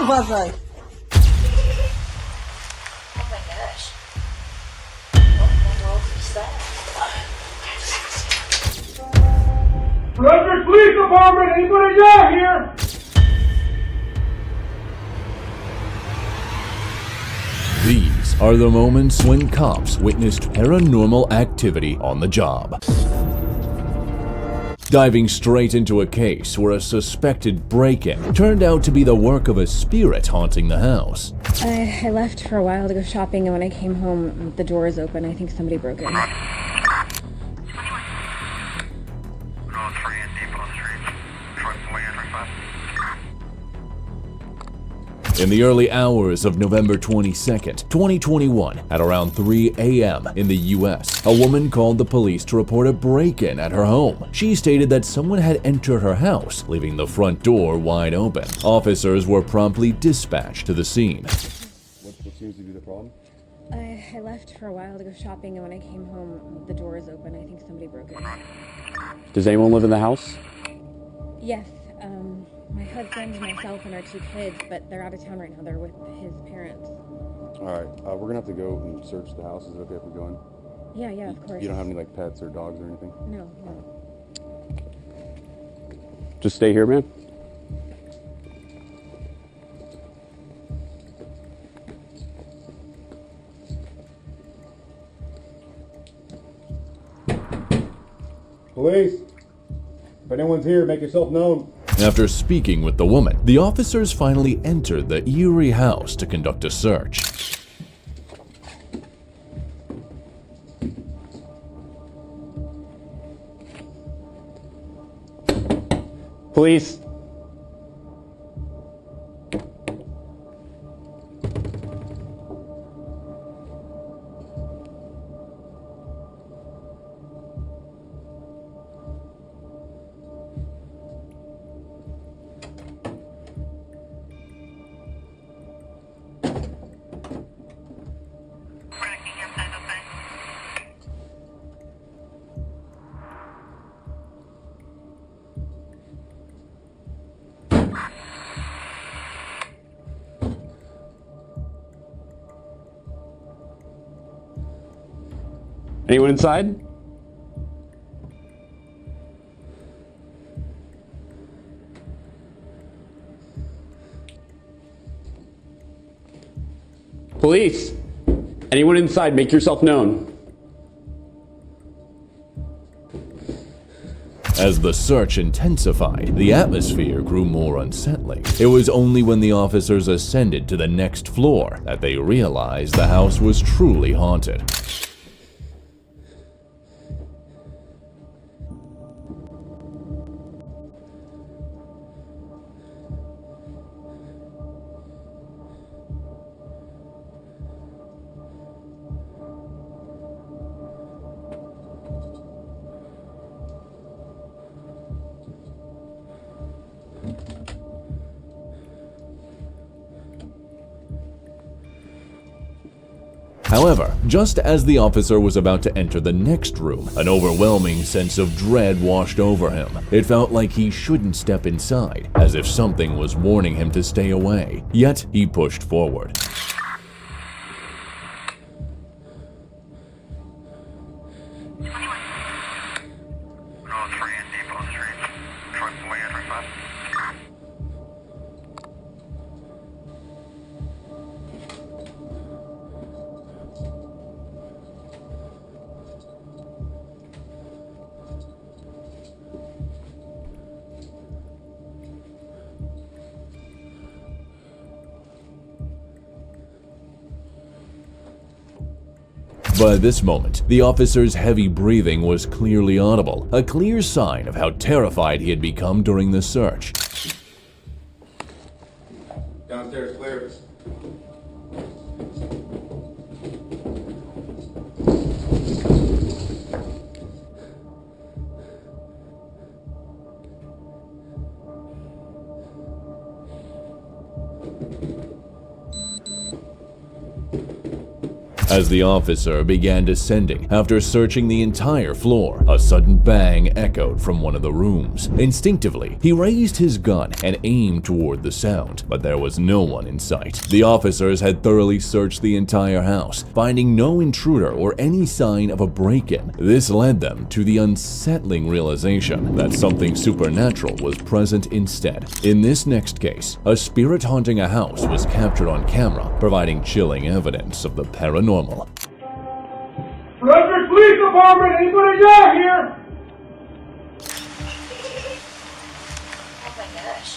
Uważaj. Oh my gosh. What in the world is that? Frederick Police Department, anybody down here? These are the moments when cops witnessed paranormal activity on the job. Diving straight into a case where a suspected break-in turned out to be the work of a spirit haunting the house. I left for a while to go shopping, and when I came home, the door is open. I think somebody broke in. In the early hours of November 22nd, 2021, at around 3 a.m. in the U.S., a woman called the police to report a break-in at her home. She stated that someone had entered her house, leaving the front door wide open. Officers were promptly dispatched to the scene. What seems to be the problem? I left for a while to go shopping, and when I came home, the door is open. I think somebody broke in. Does anyone live in the house? Yes, my husband, myself, and our 2 kids, but they're out of town right now. They're with his parents. All right, we're gonna have to go and search the house. Is it okay if we go in? Yeah, of course. You don't have any like pets or dogs or anything? No. Just stay here, man. Police, if anyone's here, make yourself known. After speaking with the woman, the officers finally entered the eerie house to conduct a search. Police. Anyone inside? Police! Anyone inside, make yourself known. As the search intensified, the atmosphere grew more unsettling. It was only when the officers ascended to the next floor that they realized the house was truly haunted. However, just as the officer was about to enter the next room, an overwhelming sense of dread washed over him. It felt like he shouldn't step inside, as if something was warning him to stay away. Yet, he pushed forward. By this moment, the officer's heavy breathing was clearly audible, a clear sign of how terrified he had become during the search. Downstairs clear. As the officer began descending after searching the entire floor, a sudden bang echoed from one of the rooms. Instinctively, he raised his gun and aimed toward the sound, but there was no one in sight. The officers had thoroughly searched the entire house, finding no intruder or any sign of a break-in. This led them to the unsettling realization that something supernatural was present instead. In this next case, a spirit haunting a house was captured on camera, providing chilling evidence of the paranormal. Frederick Police Department, anybody down here? Oh my gosh.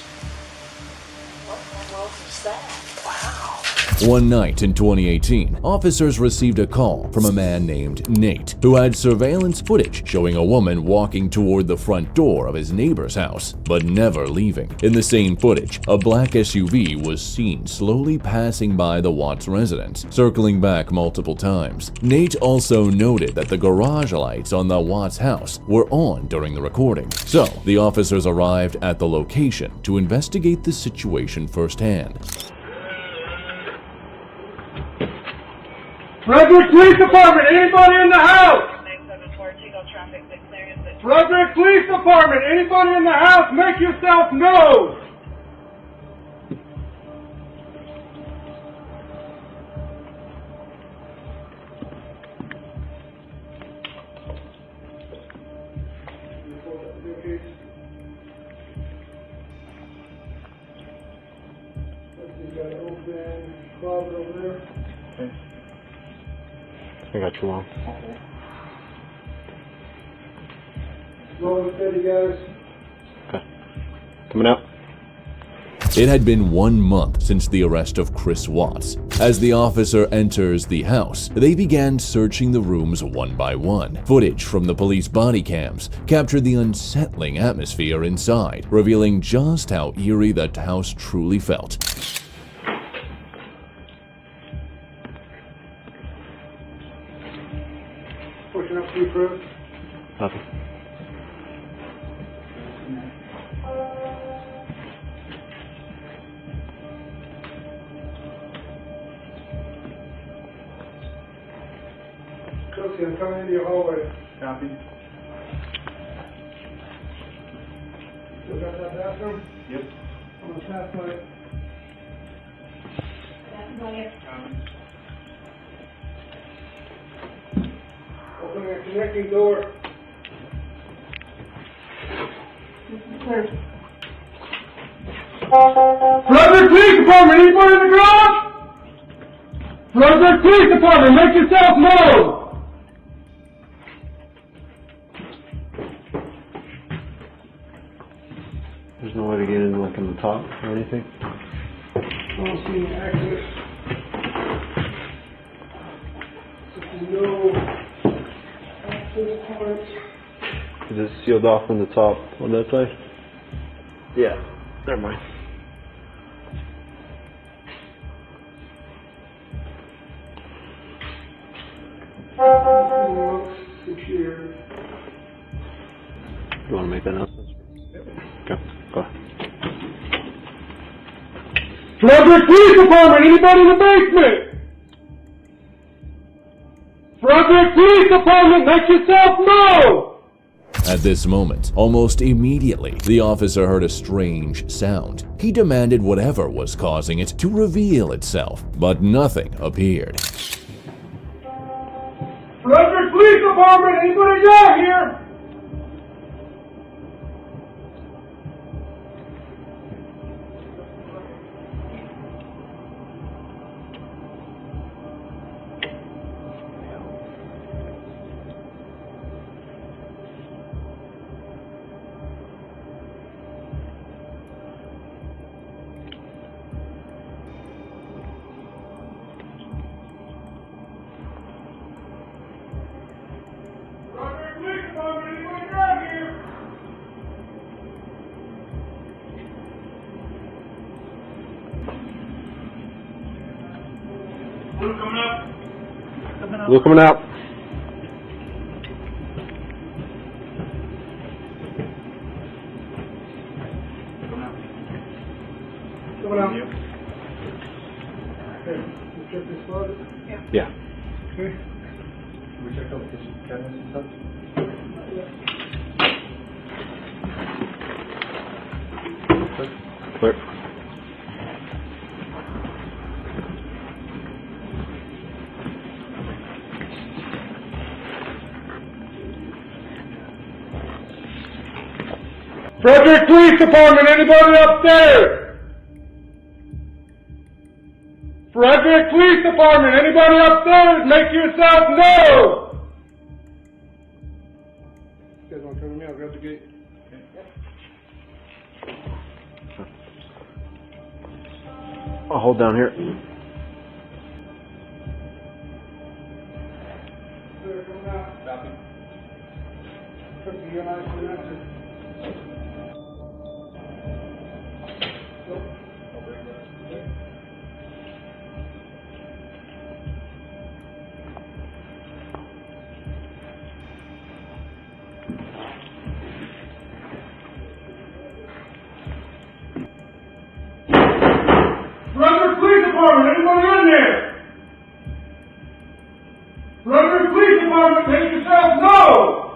What in the world is that? Wow. One night in 2018, officers received a call from a man named Nate, who had surveillance footage showing a woman walking toward the front door of his neighbor's house, but never leaving. In the same footage, a black SUV was seen slowly passing by the Watts residence, circling back multiple times. Nate also noted that the garage lights on the Watts house were on during the recording. So, the officers arrived at the location to investigate the situation firsthand. Frederick Police Department, anybody in the house? Frederick Police Department, anybody in the house, make yourself known! I got you long. Slow and steady, guys. Okay. Coming out. It had been 1 month since the arrest of Chris Watts. As the officer enters the house, they began searching the rooms one by one. Footage from the police body cams captured the unsettling atmosphere inside, revealing just how eerie that house truly felt. Pushing up 2 crews. Nothing. Cookie, I'm coming into your hallway. Copy. Still got that bathroom? Yep. I'm gonna pass my... Opening a connecting door. Frederick Police Department, anybody in the garage? Frederick Police Department, make yourself known! There's no way to get in like on the top or anything? I don't see any access. No access points. Is this sealed off on the top on that side? Yeah. Never mind. Looks secure. You want to make that announcement? Yep. Okay. Go ahead. Frederick Police Department, anybody in the basement? Frederick Police Department, make yourself known! At this moment, almost immediately, the officer heard a strange sound. He demanded whatever was causing it to reveal itself, but nothing appeared. Frederick Police Department, anybody down here? Blue coming out. Coming out. Okay, the trip is loaded. Yeah. Okay. We checked out the kitchen cabinets and stuff. Clear. Frederick Police Department, anybody upstairs? Frederick Police Department, anybody upstairs? Make yourself known! You guys want to come with me? I'll grab the gate. I'll hold down here. Sir, come out. Copy. Cookie, you and I can answer. Frederick Police Department, anybody in there? Frederick Police Department, make yourself known!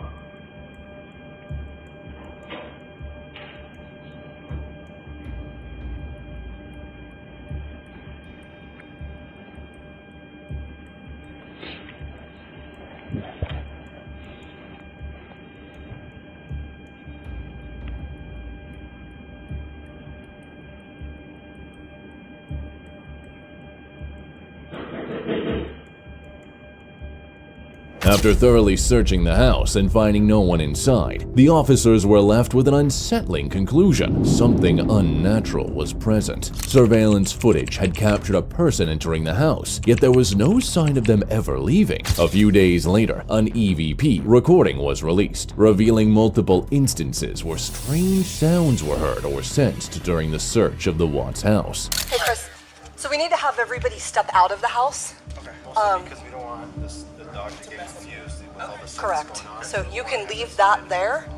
After thoroughly searching the house and finding no one inside, the officers were left with an unsettling conclusion. Something unnatural was present. Surveillance footage had captured a person entering the house, yet there was no sign of them ever leaving. A few days later, an EVP recording was released, revealing multiple instances where strange sounds were heard or sensed during the search of the Watts house. Hey Chris, so we need to have everybody step out of the house. Okay. Also because we don't want the dog to get confused with all this Correct. going on. So you can leave that there.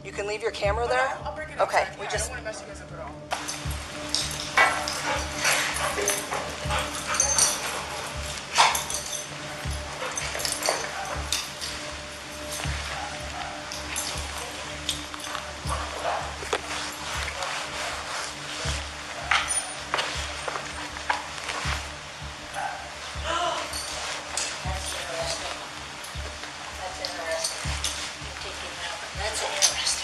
You can leave your camera there. I'll bring it Okay. outside. We Yeah, just I don't want to mess you guys up at all. That's interesting.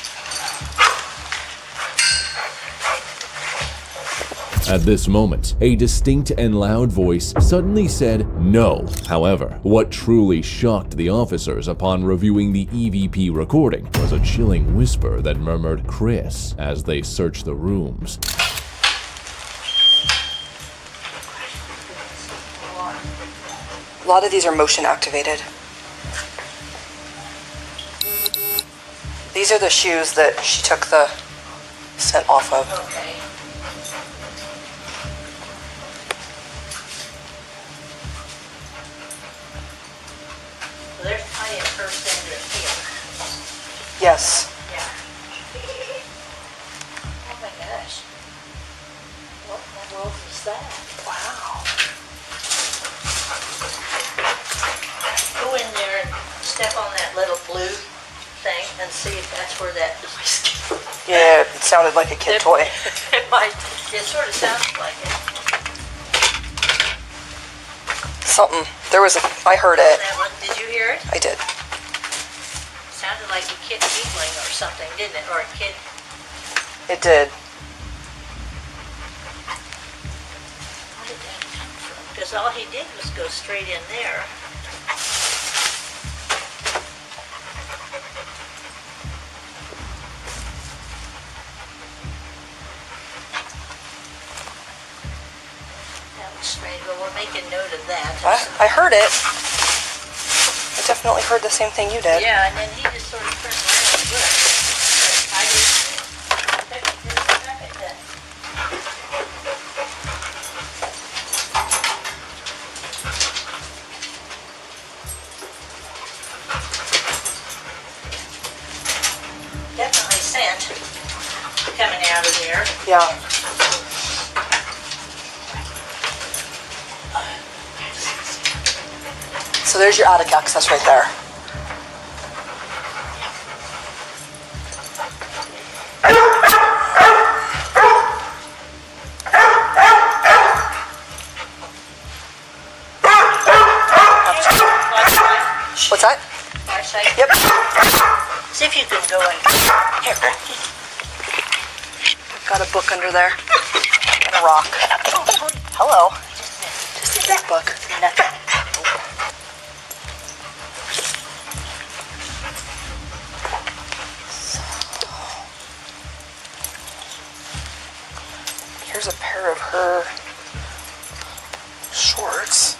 At this moment, a distinct and loud voice suddenly said no. However, what truly shocked the officers upon reviewing the EVP recording was a chilling whisper that murmured "Chris" as they searched the rooms. a lot of these are motion activated. These are the shoes that she took the scent off of. Okay. So there's plenty of first under here. Yes. Yeah. Oh my gosh. What in the world is that? Wow. Go in there and step on that little blue thing and see if that's where that noise came from. Yeah, it sounded like a kid toy. It might, it sort of sounds like it. Something. There was a. I heard it. That one, did you hear it? I did. Sounded like a kid giggling or something, didn't it? Or a kid. It did. Where did that come from? Because all he did was go straight in there. That was strange. Well, we're making note of that. I heard it. I definitely heard the same thing you did. Yeah, and then he just sort of turned around and looked. But I didn't expect that. Definitely scent coming out of there. Yeah. so there's your attic access right there. What's that? Our side. Yep. See if you can go in. Here. I've got a book under there. And a rock. Hello. Just a big book. Nothing. Here's a pair of her shorts.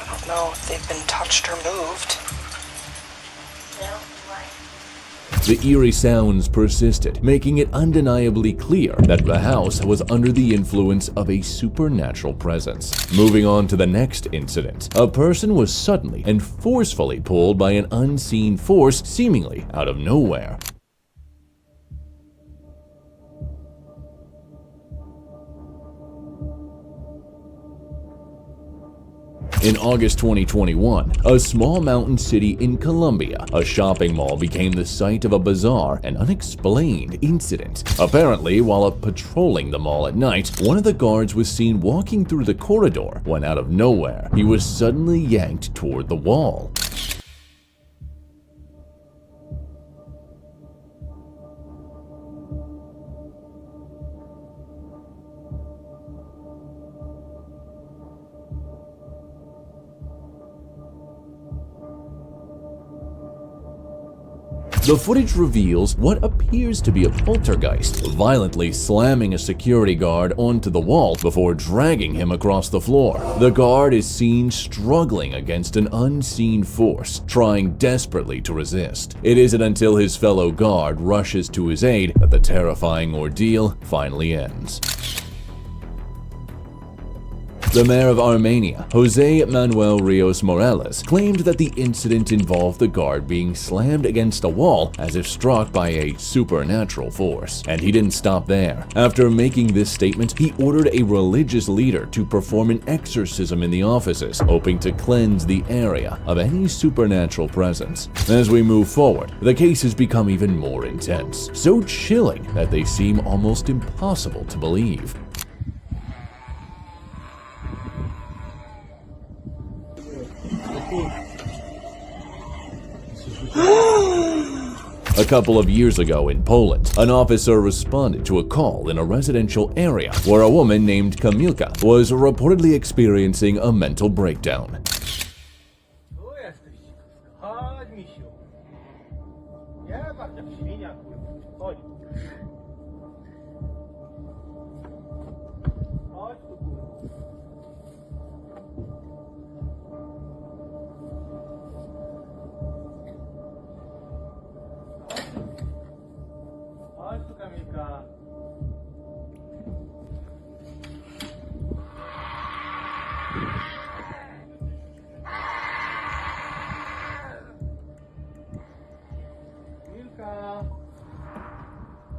I don't know if they've been touched or moved. No, right. The eerie sounds persisted, making it undeniably clear that the house was under the influence of a supernatural presence. Moving on to the next incident, a person was suddenly and forcefully pulled by an unseen force seemingly out of nowhere. In August 2021, a small mountain city in Colombia, a shopping mall became the site of a bizarre and unexplained incident. Apparently, while patrolling the mall at night, one of the guards was seen walking through the corridor when out of nowhere, he was suddenly yanked toward the wall. The footage reveals what appears to be a poltergeist, violently slamming a security guard onto the wall before dragging him across the floor. The guard is seen struggling against an unseen force, trying desperately to resist. It isn't until his fellow guard rushes to his aid that the terrifying ordeal finally ends. The mayor of Armenia, Jose Manuel Rios Morales, claimed that the incident involved the guard being slammed against a wall as if struck by a supernatural force. And he didn't stop there. After making this statement, he ordered a religious leader to perform an exorcism in the offices, hoping to cleanse the area of any supernatural presence. As we move forward, the cases become even more intense, so chilling that they seem almost impossible to believe. A couple of years ago in Poland, an officer responded to a call in a residential area where a woman named Camila was reportedly experiencing a mental breakdown.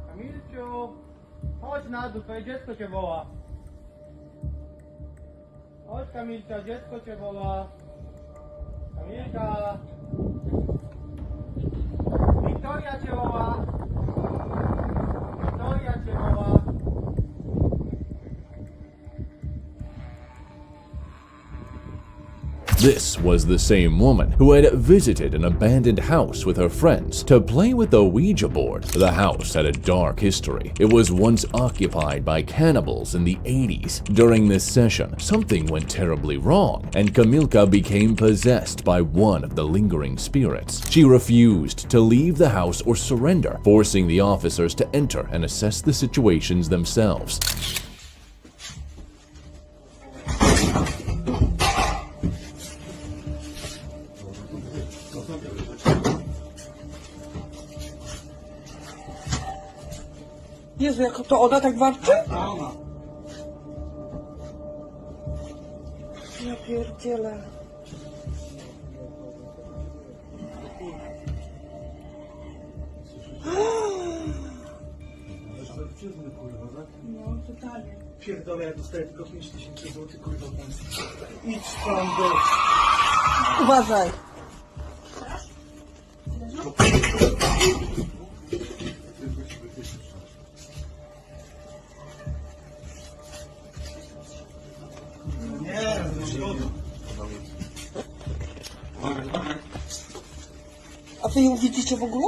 Kamilciu, chodź na dół, twoje dziecko cię woła. Chodź Kamilcia, dziecko cię woła. Kamilka. Wiktoria cię woła. Wiktoria cię woła. This was the same woman who had visited an abandoned house with her friends to play with the Ouija board. The house had a dark history. It was once occupied by cannibals in the 80s. During this session, something went terribly wrong, and Camila became possessed by one of the lingering spirits. She refused to leave the house or surrender, forcing the officers to enter and assess the situations themselves. Jezu, jak to ona tak warczy? Ja pierdzielę. No, totalnie. Pierdolę, ja dostaję tylko 5000 zł, kurwa, idź tam, Uważaj. A wy ją widzicie w ogóle?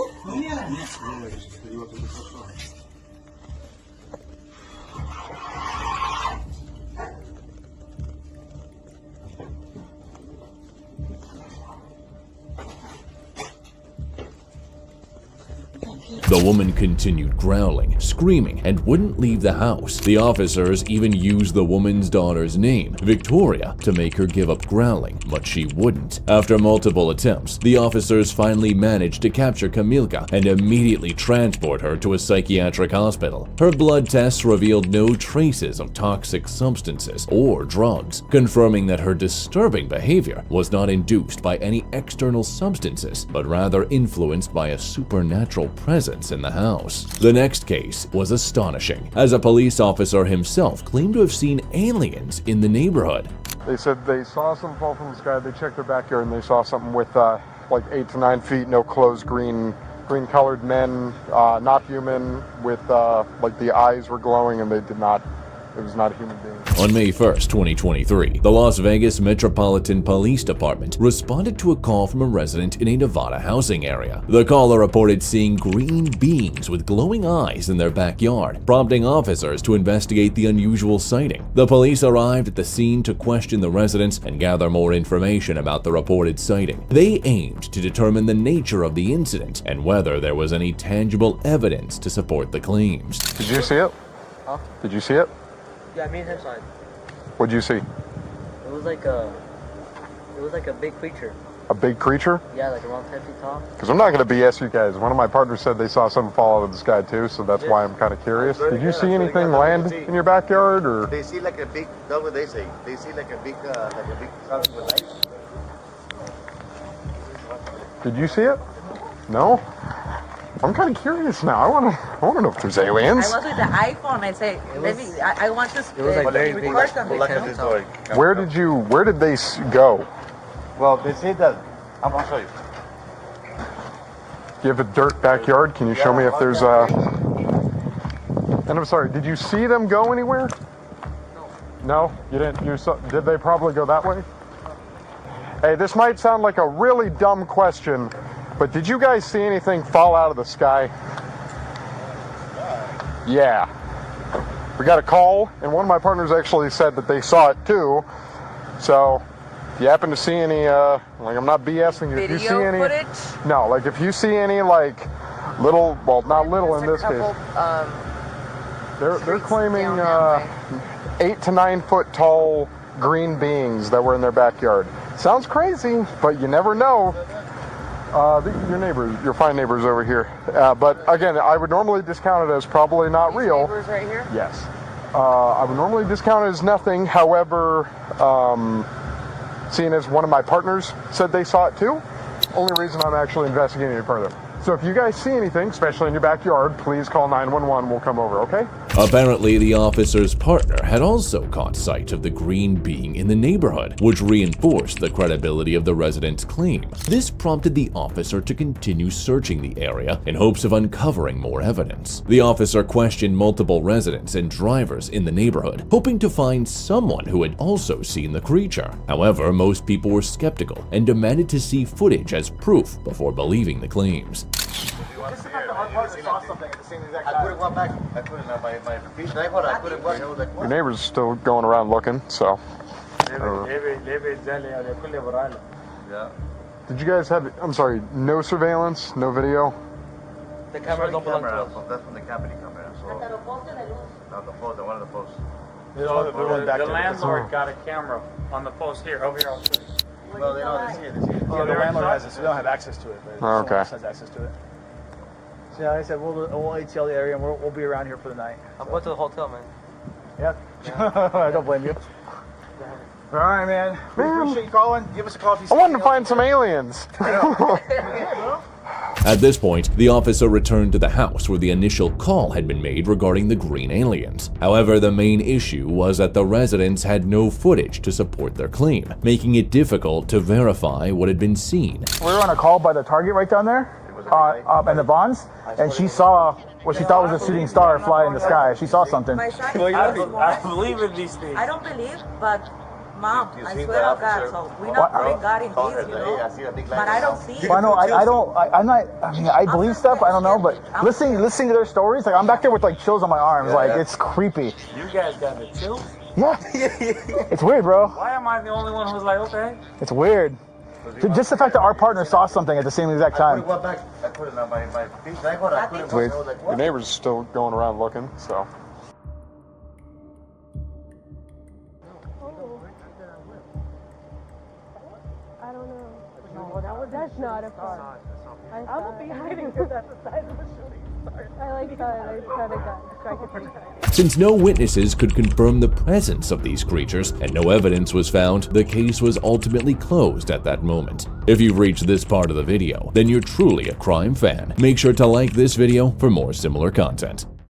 The woman continued growling, screaming, and wouldn't leave the house. The officers even used the woman's daughter's name, Victoria, to make her give up growling, but she wouldn't. After multiple attempts, the officers finally managed to capture Camila and immediately transport her to a psychiatric hospital. Her blood tests revealed no traces of toxic substances or drugs, confirming that her disturbing behavior was not induced by any external substances, but rather influenced by a supernatural presence in the house. The next case was astonishing, as a police officer himself claimed to have seen aliens in the neighborhood. They said they saw something fall from the sky. They checked their backyard and they saw something with like 8 to 9 feet, no clothes, green-colored men, not human, with like the eyes were glowing, and it was not a human being. On May 1st, 2023, the Las Vegas Metropolitan Police Department responded to a call from a resident in a Nevada housing area. The caller reported seeing green beings with glowing eyes in their backyard, prompting officers to investigate the unusual sighting. The police arrived at the scene to question the residents and gather more information about the reported sighting. They aimed to determine the nature of the incident and whether there was any tangible evidence to support the claims. Did you see it? Huh? Did you see it? Yeah, me and him saw it. What'd you see? It was like a big creature. A big creature? Yeah, like around 10 feet tall. Because I'm not going to BS you guys. One of my partners said they saw something fall out of the sky too, so that's why I'm kind of curious. Did you see anything land in your backyard, or? They see like a big, that's what they say. They see like a big something with lights. Did you see it? No? I'm kind of curious now. I want to know if there's aliens. I was with the iPhone. I say, maybe I want to It was like very big. record something. Look at this door. Where did they go? Well, they say that. I'm gonna show you. Do you have a dirt backyard? Can you show me if there's And I'm sorry, did you see them go anywhere? No. No? You didn't? Did they probably go that way? Hey, this might sound like a really dumb question, but did you guys see anything fall out of the sky? Yeah. We got a call, and one of my partners actually said that they saw it too. So, if you happen to see any, like, I'm not BSing you. If you see any footage? No, like if you see any like little, well, not little in this case. They're claiming 8 to 9 foot tall green beings that were in their backyard. Sounds crazy, but you never know. Your neighbors, your fine neighbors over here. But again, I would normally discount it as probably not real. Neighbors right here? Yes. I would normally discount it as nothing. However, seeing as one of my partners said they saw it too, only reason I'm actually investigating it further. So if you guys see anything, especially in your backyard, please call 911. We'll come over, okay? Apparently, the officer's partner had also caught sight of the green being in the neighborhood, which reinforced the credibility of the resident's claim. This prompted the officer to continue searching the area in hopes of uncovering more evidence. The officer questioned multiple residents and drivers in the neighborhood, hoping to find someone who had also seen the creature. However, most people were skeptical and demanded to see footage as proof before believing the claims. Just the fact that our partner saw something at the same exact time. I couldn't walk back. I couldn't. My feet. I couldn't walk. I was like, Your neighbor's still going around looking, so. yeah. Did you guys have, I'm sorry, no surveillance, no video? The cameras don't belong to us. That's from the company camera. So, not the post. One of the posts. The landlord got a camera on the post here, over here. I'll show you. No, they know. They see it. They see it. Oh, the landlord has it, so they don't have access to it. But Oh, okay. someone else has access to it. So yeah, I said we'll ATL the area and we'll be around here for the night. I'm going to the hotel, man. Yep. I don't blame you. All right, man. We appreciate you calling. Give us a call if you see I wanted to anything find some aliens. At this point, the officer returned to the house where the initial call had been made regarding the green aliens. However, the main issue was that the residents had no footage to support their claim, making it difficult to verify what had been seen. We were on a call by the Target right down there, and the Bonds, and she saw what she thought was a shooting star fly in the sky. She saw something. I believe in these things. I don't believe, but Mom, I swear to God, so we're not putting God in this, you know? But I don't see it. Well, I'm not, I mean, I believe stuff, I don't know, but listening to their stories, like, I'm back there with, like, chills on my arms, it's creepy. You guys got the chills? Yeah. It's weird, bro. Why am I the only one who's like, okay? It's weird. Just the fact that our partner saw something at the same exact time. It's weird. The neighbors are still going around looking, so. I don't know. No, that's not a car. I'm gonna be hiding because that's the size of the shooting star. I like that. I kind of got distracted. Since no witnesses could confirm the presence of these creatures and no evidence was found, the case was ultimately closed at that moment. If you've reached this part of the video, then you're truly a crime fan. Make sure to like this video for more similar content.